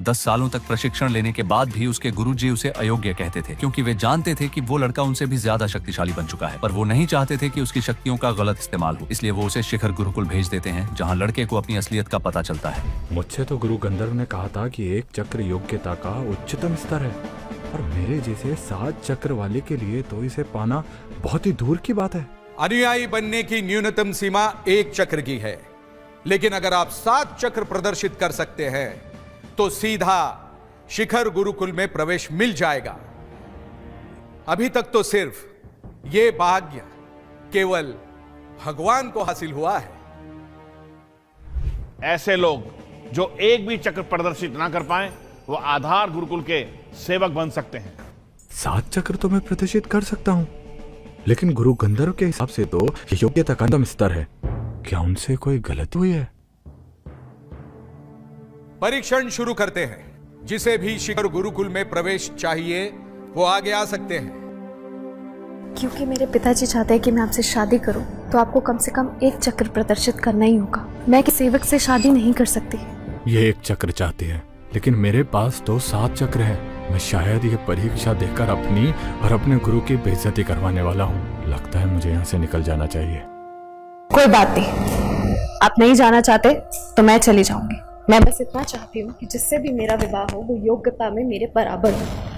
10 सालों तक प्रशिक्षण लेने के बाद भी उसके गुरुजी उसे अयोग्य कहते थे, क्योंकि वे जानते थे कि वो लड़का उनसे भी ज्यादा शक्तिशाली बन चुका है, पर वो नहीं चाहते थे कि उसकी शक्तियों का गलत इस्तेमाल हो। इसलिए वो उसे शिखर गुरुकुल भेज देते हैं, जहाँ लड़के को अपनी असलियत का पता चलता है। मुझसे तो गुरु गंधर्व ने कहा था कि 1 चक्र योग्यता का उच्चतम स्तर है, और मेरे जैसे 7 चक्र वाले के लिए तो इसे पाना बहुत ही दूर की बात है। अनुयायी बनने की न्यूनतम सीमा 1 चक्र की है, लेकिन अगर आप 7 चक्र प्रदर्शित कर सकते हैं तो सीधा शिखर गुरुकुल में प्रवेश मिल जाएगा। अभी तक तो सिर्फ ये भाग्य केवल भगवान को हासिल हुआ है। ऐसे लोग जो एक भी चक्र प्रदर्शित ना कर पाए वो आधार गुरुकुल के सेवक बन सकते हैं। 7 चक्र तो मैं प्रदर्शित कर सकता हूँ, लेकिन गुरु गंधर्व के हिसाब से तो योग्यता का अंतिम स्तर है। क्या उनसे कोई गलती हुई है? परीक्षण शुरू करते हैं। जिसे भी शिखर गुरुकुल में प्रवेश चाहिए वो आगे आ सकते हैं। क्योंकि मेरे पिताजी चाहते हैं कि मैं आपसे शादी करूं, तो आपको कम से कम 1 चक्र प्रदर्शित करना ही होगा। मैं किसी सेवक से शादी नहीं कर सकती। ये 1 चक्र चाहती है, लेकिन मेरे पास तो 7 चक्र है। मैं शायद ये परीक्षा देकर अपनी और अपने गुरु की बेइज्जती करवाने वाला हूँ। लगता है मुझे यहाँ से निकल जाना चाहिए। कोई बात नहीं, आप नहीं जाना चाहते तो मैं चली जाऊंगी। मैं बस इतना चाहती हूँ कि जिससे भी मेरा विवाह हो वो योग्यता में मेरे बराबर हो।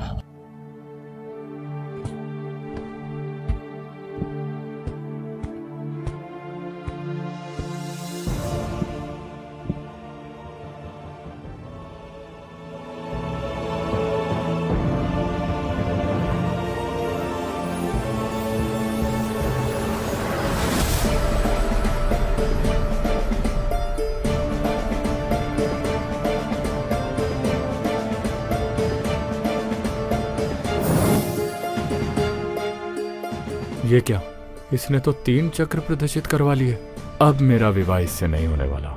ये क्या, इसने तो 3 चक्र प्रदर्शित करवा लिए। अब मेरा विवाह इससे नहीं होने वाला।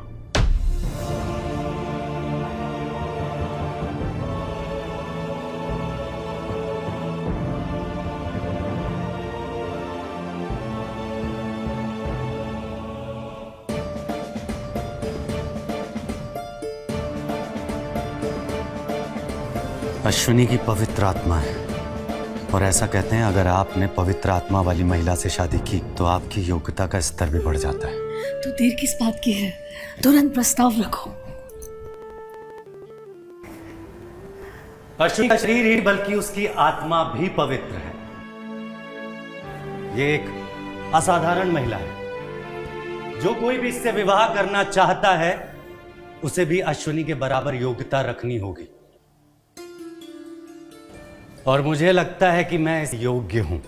अश्विनी की पवित्र आत्मा है, और ऐसा कहते हैं अगर आपने पवित्र आत्मा वाली महिला से शादी की तो आपकी योग्यता का स्तर भी बढ़ जाता है। तो देर किस बात की है, तुरंत प्रस्ताव रखो। अश्विनी का शरीर ही बल्कि उसकी आत्मा भी पवित्र है। ये एक असाधारण महिला है। जो कोई भी इससे विवाह करना चाहता है उसे भी अश्विनी के बराबर योग्यता रखनी होगी, और मुझे लगता है कि मैं इस योग्य हूं।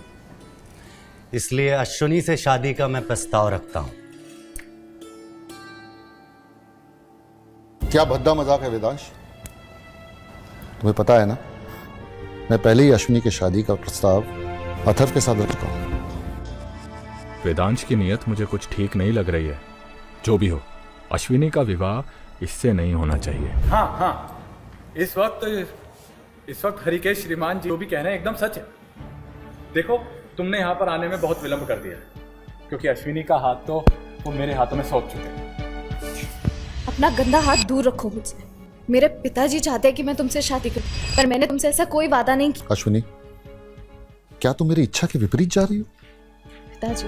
इसलिए अश्विनी से शादी का मैं प्रस्ताव रखता हूं। क्या भद्दा मजाक है वेदांश? तुम्हें पता है ना, मैं पहले ही अश्विनी की शादी का प्रस्ताव अथर्व के साथ रख चुका हूं। वेदांश की नीयत मुझे कुछ ठीक नहीं लग रही है। जो भी हो, अश्विनी का विवाह इससे नहीं होना चाहिए। हाँ, इस वक्त हरिकेश श्रीमान जी जो भी कह रहे हैं एकदम सच है। देखो, तुमने यहाँ पर आने में बहुत विलंब कर दिया है, क्योंकि अश्विनी का हाथ तो वो मेरे हाथों में सौंप चुके हैं। अपना गंदा हाथ दूर रखो मुझसे। मेरे पिताजी चाहते हैं कि मैं तुमसे शादी करूं, पर मैंने तुमसे ऐसा कोई वादा नहीं किया। अश्विनी, क्या तुम मेरी इच्छा के विपरीत जा रही हो? पिताजी,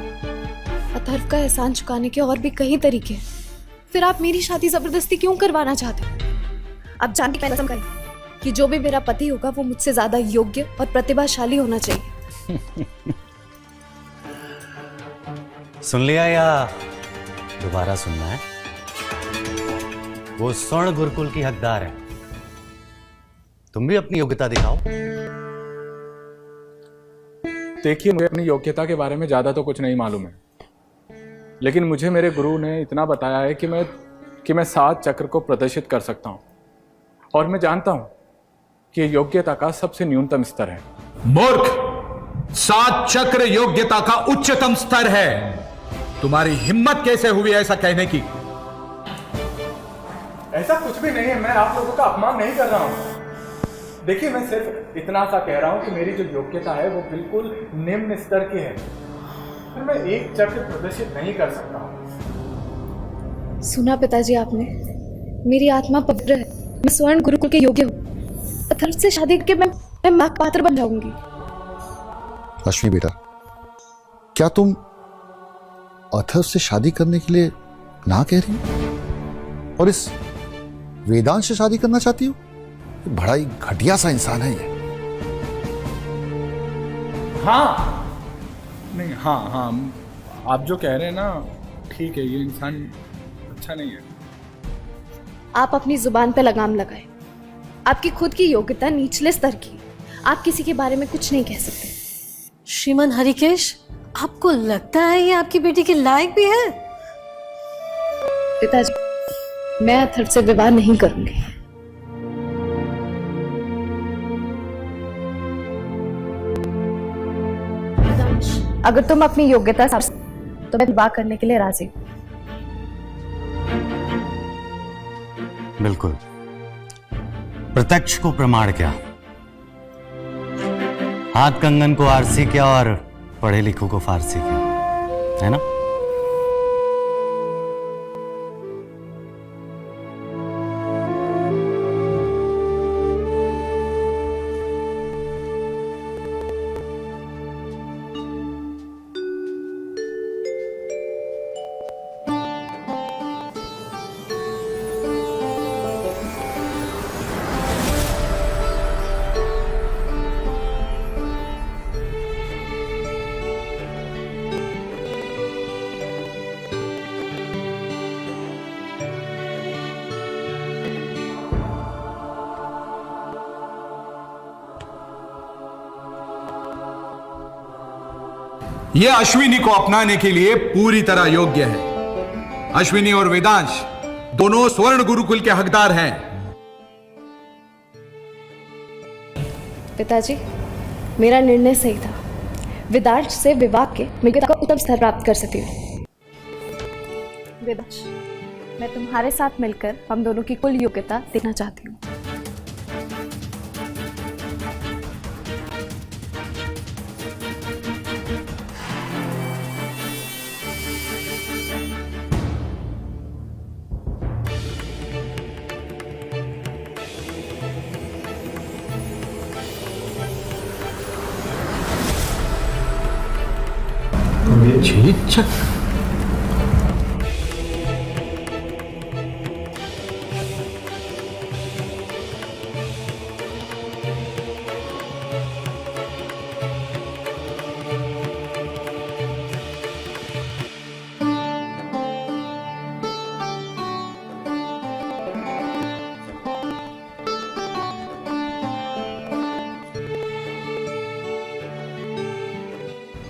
अथर्व का एहसान चुकाने के और भी कई तरीके हैं। फिर आप मेरी शादी जबरदस्ती क्यों करवाना चाहते हो? आप जानती हैं कसम खाई कि जो भी मेरा पति होगा वो मुझसे ज्यादा योग्य और प्रतिभाशाली होना चाहिए। सुन लिया या दोबारा सुनना है? वो स्वर्ण गुरुकुल की हकदार है। तुम भी अपनी योग्यता दिखाओ। देखिए, मुझे अपनी योग्यता के बारे में ज्यादा तो कुछ नहीं मालूम है, लेकिन मुझे मेरे गुरु ने इतना बताया है कि मैं 7 चक्र को प्रदर्शित कर सकता हूं, और मैं जानता हूं कि योग्यता का सबसे न्यूनतम स्तर है। मूर्ख! 7 चक्र योग्यता का उच्चतम स्तर है। तुम्हारी हिम्मत कैसे हुई ऐसा कहने की? ऐसा कुछ भी नहीं है। मैं आप लोगों का अपमान नहीं कर रहा हूं। देखिए, मैं सिर्फ इतना सा कह रहा हूं कि मेरी जो योग्यता है वो बिल्कुल निम्न स्तर की है, फिर मैं 1 चक्र प्रदर्शित नहीं कर सकता हूं। सुना पिताजी आपने, मेरी आत्मा पवित्र है, मैं स्वर्ण गुरुकुल के योग्य हूँ। अथर्व से शादी करके मैं मां का पात्र बन जाऊंगी। अश्विनी बेटा, क्या तुम अथर्व से शादी करने के लिए ना कह रही हो और इस वेदांत से शादी करना चाहती हो? बड़ा ही घटिया सा इंसान है ये। हाँ नहीं, हाँ आप जो कह रहे हैं ना ठीक है, ये इंसान अच्छा नहीं है। आप अपनी जुबान पे लगाम लगाए। आपकी खुद की योग्यता निचले स्तर की, आप किसी के बारे में कुछ नहीं कह सकते। श्रीमान हरिकेश, आपको लगता है ये आपकी बेटी के लायक भी है? पिताजी, मैं अथर्व से विवाह नहीं करूंगी। अगर तुम अपनी योग्यता तो मैं विवाह करने के लिए राजी हूं। बिल्कुल। प्रत्यक्ष को प्रमाण क्या, हाथ कंगन को आरसी क्या और पढ़े लिखों को फारसी क्या, है ना? यह अश्विनी को अपनाने के लिए पूरी तरह योग्य है। अश्विनी और वेदांश दोनों स्वर्ण गुरुकुल के हकदार हैं। पिताजी, मेरा निर्णय सही था। वेदांश से विवाह के योग्यता का उत्तम स्तर प्राप्त कर सकती हूँ। वेदांश, मैं तुम्हारे साथ मिलकर हम दोनों की कुल योग्यता देखना चाहती हूँ।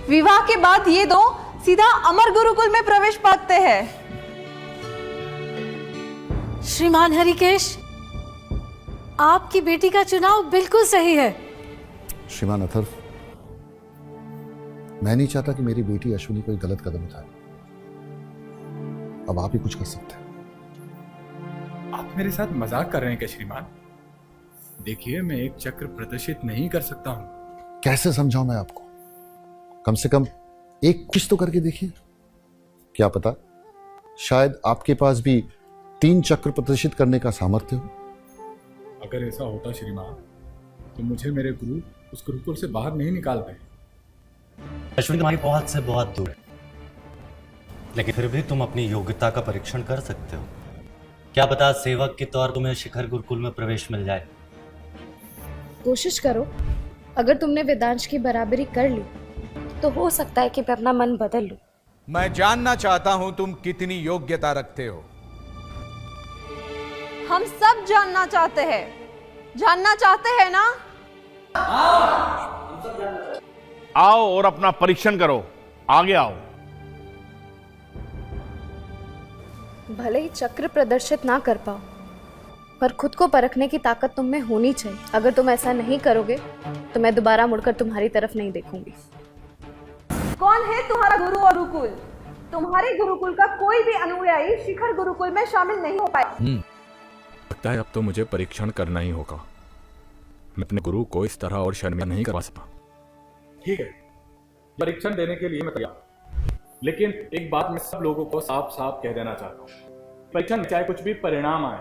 विवाह के बाद ये दो सीधा अमर गुरुकुल में प्रवेश पाते हैं। श्रीमान हरिकेश, आपकी बेटी का चुनाव बिल्कुल सही है। श्रीमान अथर्व, मैं नहीं चाहता कि मेरी बेटी अश्विनी कोई गलत कदम उठाए। अब आप ही कुछ कर सकते हैं। आप मेरे साथ मजाक कर रहे हैं क्या श्रीमान? देखिए, मैं एक चक्र प्रदर्शित नहीं कर सकता हूं। कैसे समझाऊं मैं आपको? कम से कम एक कुछ तो करके देखिए। क्या पता शायद आपके पास भी 3 चक्र प्रदर्शित करने का सामर्थ्य हो। अगर ऐसा होता श्रीमान, तो मुझे मेरे गुरु उस गुरुकुल से बाहर नहीं निकालते। अश्विनी तुम्हारी पहुंच से बहुत दूर है, लेकिन फिर भी तुम अपनी योग्यता का परीक्षण कर सकते हो। क्या पता सेवक के तौर तुम्हें शिखर गुरुकुल में प्रवेश मिल जाए। कोशिश करो। अगर तुमने वेदांश की बराबरी कर ली तो हो सकता है कि मैं अपना मन बदल लूं। मैं जानना चाहता हूं तुम कितनी योग्यता रखते हो। हम सब जानना चाहते हैं ना? आओ और अपना परीक्षण करो, आगे आओ। भले ही चक्र प्रदर्शित ना कर पाओ, पर खुद को परखने की ताकत तुम में होनी चाहिए। अगर तुम ऐसा नहीं करोगे तो मैं दोबारा मुड़कर तुम्हारी तरफ नहीं देखूंगी। कौन है तुम्हारा गुरु और गुरुकुल? तुम्हारे गुरुकुल का कोई भी अनुयायी शिखर गुरुकुल में शामिल नहीं हो पाए। लगता है अब तो मुझे परीक्षण करना ही होगा। मैं अपने गुरु को इस तरह और शर्मिंदा नहीं करवा सकता। ठीक है, परीक्षण देने के लिए मैं तैयार, लेकिन एक बात मैं सब लोगों को साफ साफ कह देना चाहता हूँ। परीक्षण चाहे कुछ भी परिणाम आए,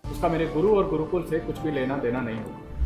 उसका मेरे गुरु और गुरुकुल से कुछ भी लेना देना नहीं होगा।